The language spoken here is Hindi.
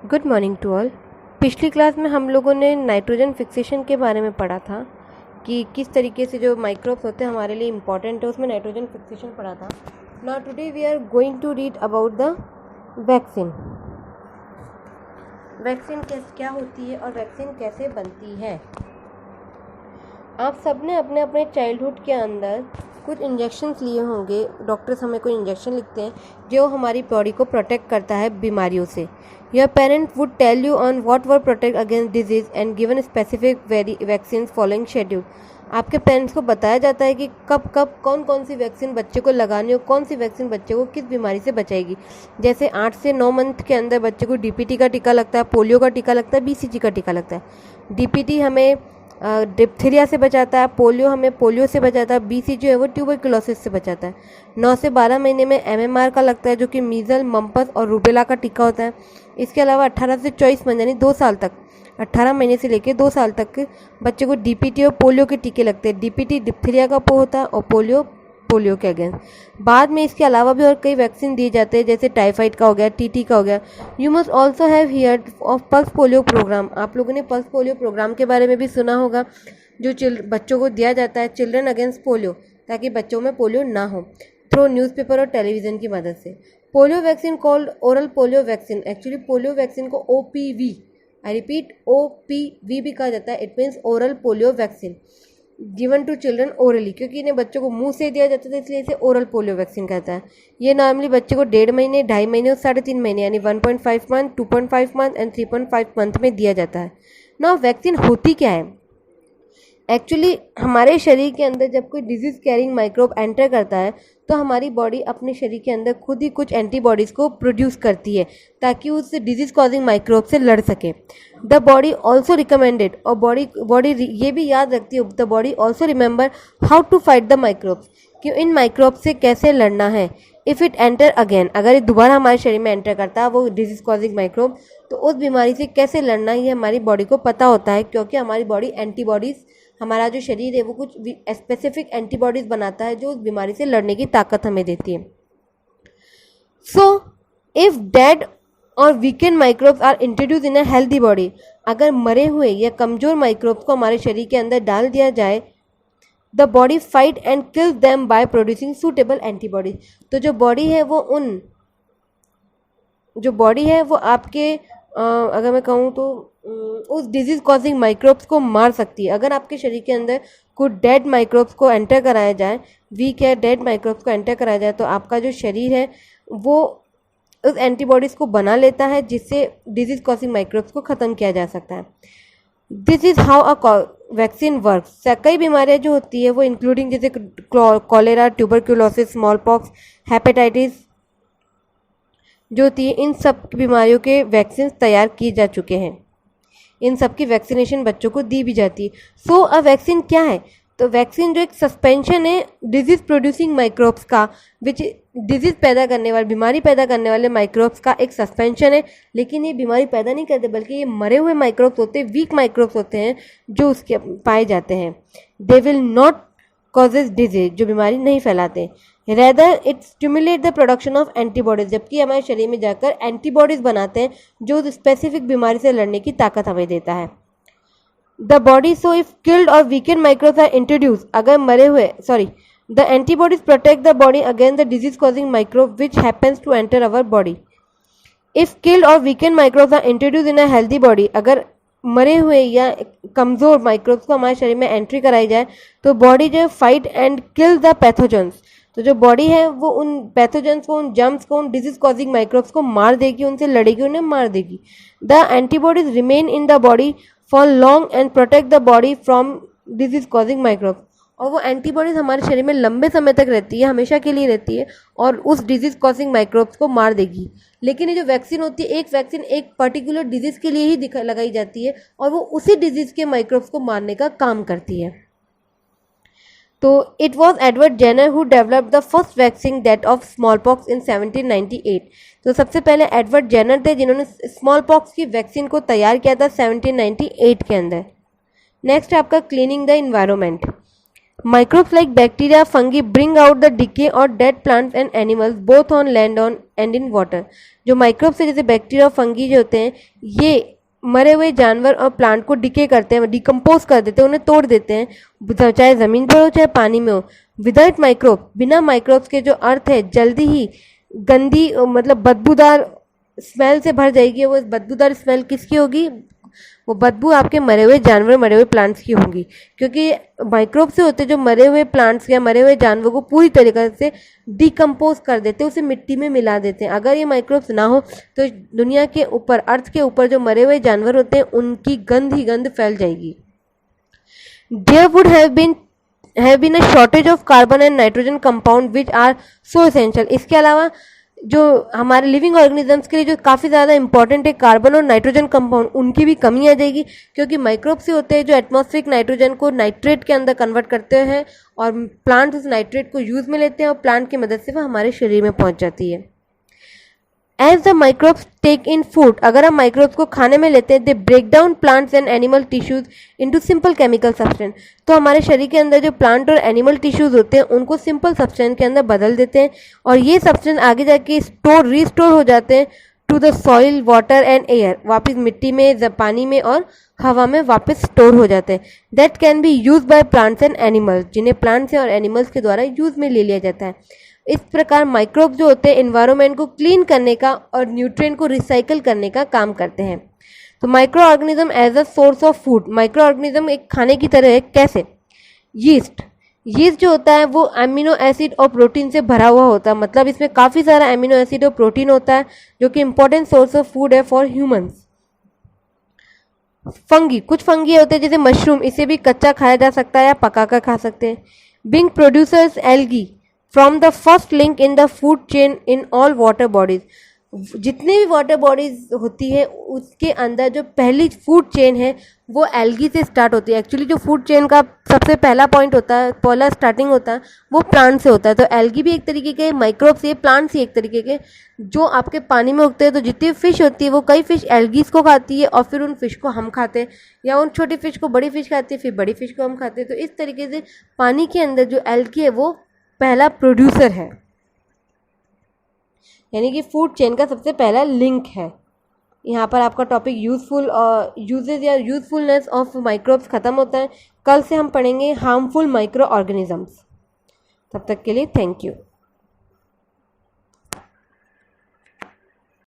Good morning to all. पिछली क्लास में हम लोगों ने नाइट्रोजन फिक्सेशन के बारे में पढ़ा था कि किस तरीके से जो माइक्रोब्स होते हैं हमारे लिए इम्पॉर्टेंट है, उसमें नाइट्रोजन फिक्सेशन पढ़ा था। Now today we are going to read about the vaccine. Vaccine क्या होती है और वैक्सीन कैसे बनती है। आप सब ने अपने अपने चाइल्डहुड के अंदर कुछ इंजेक्शन्स लिए होंगे। डॉक्टर्स हमें कोई इंजेक्शन लिखते हैं जो हमारी बॉडी को प्रोटेक्ट करता है बीमारियों से। Your parent would tell you on what were protect against disease and given specific vaccine following schedule. आपके पेरेंट्स को बताया जाता है कि कब कब कौन कौन सी वैक्सीन बच्चे को लगानी हो, कौन सी वैक्सीन बच्चे को किस बीमारी से बचाएगी। जैसे 8 से 9 मंथ के अंदर बच्चे को डीपीटी का टीका लगता है, पोलियो का टीका लगता है, बीसीजी का टीका लगता है। डीपीटी हमें डिप्थीरिया से बचाता है, पोलियो हमें पोलियो से बचाता है, बीसीजी जो है वो ट्यूबरकुलोसिस से बचाता है। 9 से 12 महीने में एमएमआर का लगता है जो कि मीजल, मम्पस और रूबेला का टीका होता है। इसके अलावा 18 से 24 मंथ यानी 2 साल तक, 18 महीने से लेकर 2 साल तक बच्चे को डीपीटी और पोलियो के टीके लगते हैं। डीपीटी डिप्थीरिया का होता है और पोलियो पोलियो के अगेंस्ट। बाद में इसके अलावा भी और कई वैक्सीन दिए जाते हैं जैसे टाइफाइड का हो गया, टीटी का हो गया। You must also have heard of pulse polio programme. आप लोगों ने पल्स पोलियो प्रोग्राम के बारे में भी सुना होगा जो बच्चों को दिया जाता है, चिल्ड्रन अगेंस्ट पोलियो, ताकि बच्चों में पोलियो ना हो, थ्रू न्यूज़पेपर और टेलीविज़न की मदद से। Polio vaccine called oral polio vaccine. Actually polio vaccine को ओपीवी, आई रिपीट ओपीवी भी कहा जाता है। It means oral polio vaccine given to children orally, क्योंकि इन्हें बच्चों को मुंह से दिया जाता था इसलिए इसे ओरल पोलियो वैक्सीन कहता है। ये नॉर्मली बच्चे को 1.5 महीने, 2.5 महीने और 3.5 महीने यानी 1.5 मंथ, 2.5 मंथ एंड 3.5 मंथ में दिया जाता है। नाउ वैक्सीन होती क्या है। एक्चुअली हमारे शरीर के अंदर जब कोई डिजीज कैरिंग माइक्रोब एंटर करता है तो हमारी बॉडी अपने शरीर के अंदर खुद ही कुछ एंटीबॉडीज़ को प्रोड्यूस करती है ताकि उस डिजीज कॉजिंग माइक्रोब से लड़ सके। द बॉडी ऑल्सो रिकमेंडेड, और बॉडी ये भी याद रखती है, the body also remember how to fight the microbes, कि इन माइक्रोब से कैसे लड़ना है। इफ़ इट एंटर अगेन, अगर ये दोबारा हमारे शरीर में एंटर करता है वो डिजीज कॉजिंग माइक्रोब, तो उस बीमारी से कैसे लड़ना ये हमारी बॉडी को पता होता है, क्योंकि हमारी बॉडी एंटीबॉडीज़, हमारा जो शरीर है वो कुछ स्पेसिफिक एंटीबॉडीज़ बनाता है जो उस बीमारी से लड़ने की ताकत हमें देती है। सो इफ़ डेड और weakened microbes are introduce in a healthy body, अगर मरे हुए या कमज़ोर माइक्रोब्स को हमारे शरीर के अंदर डाल दिया जाए, the body fight and kills them by producing suitable antibodies. तो जो बॉडी है वो आपके अगर मैं कहूँ तो उस डिजीज कॉजिंग माइक्रोब्स को मार सकती है। अगर आपके शरीर के अंदर कुछ डेड माइक्रोब्स को एंटर कराया जाए, वीक है डेड माइक्रोब्स को एंटर कराया जाए, तो आपका जो शरीर है वो उस एंटीबॉडीज़ को बना लेता है जिससे डिजीज कॉजिंग माइक्रोब्स को ख़त्म किया जा सकता है। This is how a vaccine works. कई बीमारियाँ जो होती है वो इंक्लूडिंग जैसे cholera, tuberculosis, small pox, hepatitis जो होती है, इन सब बीमारियों के वैक्सीन तैयार किए जा चुके हैं। इन सब की वैक्सीनेशन बच्चों को दी भी जाती है। सो अ वैक्सीन क्या है। तो वैक्सीन जो एक सस्पेंशन है डिजीज प्रोड्यूसिंग माइक्रोब्स का, विच डिजीज पैदा करने वाले, बीमारी पैदा करने वाले माइक्रोब्स का एक सस्पेंशन है। लेकिन ये बीमारी पैदा नहीं करते बल्कि ये मरे हुए माइक्रोब्स होते हैं, वीक माइक्रोब्स होते हैं जो उसके पाए जाते हैं। They will not causes disease, जो बीमारी नहीं फैलाते। Rather it stimulate the production of antibodies, जबकि हमारे शरीर में जाकर एंटीबॉडीज बनाते हैं जो स्पेसिफिक बीमारी से लड़ने की ताकत हमें देता है। The body, so if killed or weakened microbes are introduce, अगर मरे हुए the antibodies protect the body against the disease causing microbe which happens to enter our body. If killed or weakened microbes are introduce in a healthy body, अगर मरे हुए या कमज़ोर माइक्रोब्स को हमारे शरीर में एंट्री कराई जाए तो बॉडी जो fight and kill the pathogens, तो जो बॉडी है वो उन पैथोजेंस को, उन जर्म्स को, उन डिजीज कॉजिंग माइक्रोब्स को मार देगी, उनसे लड़ेगी, उन्हें मार देगी। The antibodies remain in the body for long and protect the body from disease causing microbes, और वो एंटीबॉडीज हमारे शरीर में लंबे समय तक रहती है, हमेशा के लिए रहती है और उस डिजीज कॉजिंग माइक्रोब्स को मार देगी। लेकिन ये जो वैक्सीन होती है, एक वैक्सीन एक पर्टिकुलर डिजीज के लिए ही लगाई जाती है और वो उसी डिजीज के माइक्रोब्स को मारने का काम करती है। तो it was Edward Jenner who developed the first vaccine that of small pox in 1798। तो सबसे पहले एडवर्ड जेनर थे जिन्होंने स्मॉल पॉक्स की वैक्सीन को तैयार किया था 1798 के अंदर। नेक्स्ट है आपका cleaning the environment. Microbes like bacteria, fungi bring out the decay or dead plants and animals both on land on and in water. जो माइक्रोब्स है जैसे बैक्टीरिया और फंगी जो होते हैं ये मरे हुए जानवर और प्लांट को डिके करते हैं, डिकम्पोज कर देते हैं, उन्हें तोड़ देते हैं, चाहे ज़मीन पर हो चाहे पानी में हो. विदाउट माइक्रोब, बिना माइक्रोब्स के जो अर्थ है जल्दी ही गंदी मतलब बदबूदार स्मेल से भर जाएगी. वो बदबूदार स्मेल किसकी होगी? वो बदबू आपके मरे हुए जानवर, मरे हुए प्लांट्स की होंगी, क्योंकि माइक्रोब से होते जो मरे हुए प्लांट्स या मरे हुए जानवर को पूरी तरीके से डिकम्पोज कर देते हैं, उसे मिट्टी में मिला देते हैं. अगर ये माइक्रोब्स ना हो तो दुनिया के ऊपर, अर्थ के ऊपर जो मरे हुए जानवर होते हैं उनकी गंद ही गंद फैल जाएगी. There would have been a shortage of carbon and nitrogen compound which are so essential. इसके अलावा जो हमारे लिविंग ऑर्गेनिजम्स के लिए जो काफ़ी ज़्यादा इंपॉर्टेंट है कार्बन और नाइट्रोजन कंपाउंड, उनकी भी कमी आ जाएगी, क्योंकि माइक्रोब से होते हैं जो एटमॉस्फेरिक नाइट्रोजन को नाइट्रेट के अंदर कन्वर्ट करते हैं और प्लांट उस नाइट्रेट को यूज़ में लेते हैं और प्लांट की मदद से वो हमारे शरीर में पहुंच जाती है. As the microbes take in food, अगर हम माइक्रोब्स को खाने में लेते हैं, they break down plants and animal tissues into simple chemical substance. तो हमारे शरीर के अंदर जो प्लांट और एनिमल टिश्यूज होते हैं उनको सिंपल सब्सटेंस के अंदर बदल देते हैं और ये सब्सटेंस आगे जाके रिस्टोर हो जाते हैं to the soil, water and air, वापस मिट्टी में, पानी में और हवा में वापस स्टोर हो जाते हैं. That can be use by plants and animals, जिन्हें प्लांट्स और एनिमल्स के द्वारा यूज में ले लिया जाता है. इस प्रकार माइक्रोब जो होते हैं एनवायरनमेंट को क्लीन करने का और न्यूट्रिएंट को रिसाइकल करने का काम करते हैं. तो micro organism as a source of food, micro organism एक खाने की तरह है. कैसे? यीस्ट जो होता है वो अमीनो एसिड और प्रोटीन से भरा हुआ होता है, मतलब इसमें काफ़ी सारा अमीनो एसिड और प्रोटीन होता है जो कि इंपॉर्टेंट सोर्स ऑफ फूड है फॉर ह्यूमंस. फंगी, कुछ फंगी होते हैं जैसे मशरूम, इसे भी कच्चा खाया जा सकता है या पका कर खा सकते हैं. Being producers algae from the first link in the food chain in all water bodies, जितने भी वाटर बॉडीज होती है उसके अंदर जो पहली फूड चेन है वो एल्गी से स्टार्ट होती है. एक्चुअली जो फूड चेन का सबसे पहला पॉइंट होता है, पहला स्टार्टिंग होता है वो प्लांट से होता है. तो एल्गी भी एक तरीके के माइक्रोब्स, ये प्लांट्स ही एक तरीके के जो आपके पानी में उगते हैं. तो जितनी फिश होती है वो कई फिश एल्गीज को खाती है और फिर उन फिश को हम खाते हैं, या उन छोटी फिश को बड़ी फिश खाती है, फिर बड़ी फिश को हम खाते हैं. तो इस तरीके से पानी के अंदर जो एल्गी है वो पहला प्रोड्यूसर है, यानी कि फूड चेन का सबसे पहला लिंक है. यहाँ पर आपका टॉपिक यूजफुल और यूजेज या यूजफुलनेस ऑफ माइक्रोब्स खत्म होता है. कल से हम पढ़ेंगे हार्मफुल माइक्रो ऑर्गेनिजम्स. तब तक के लिए थैंक यू.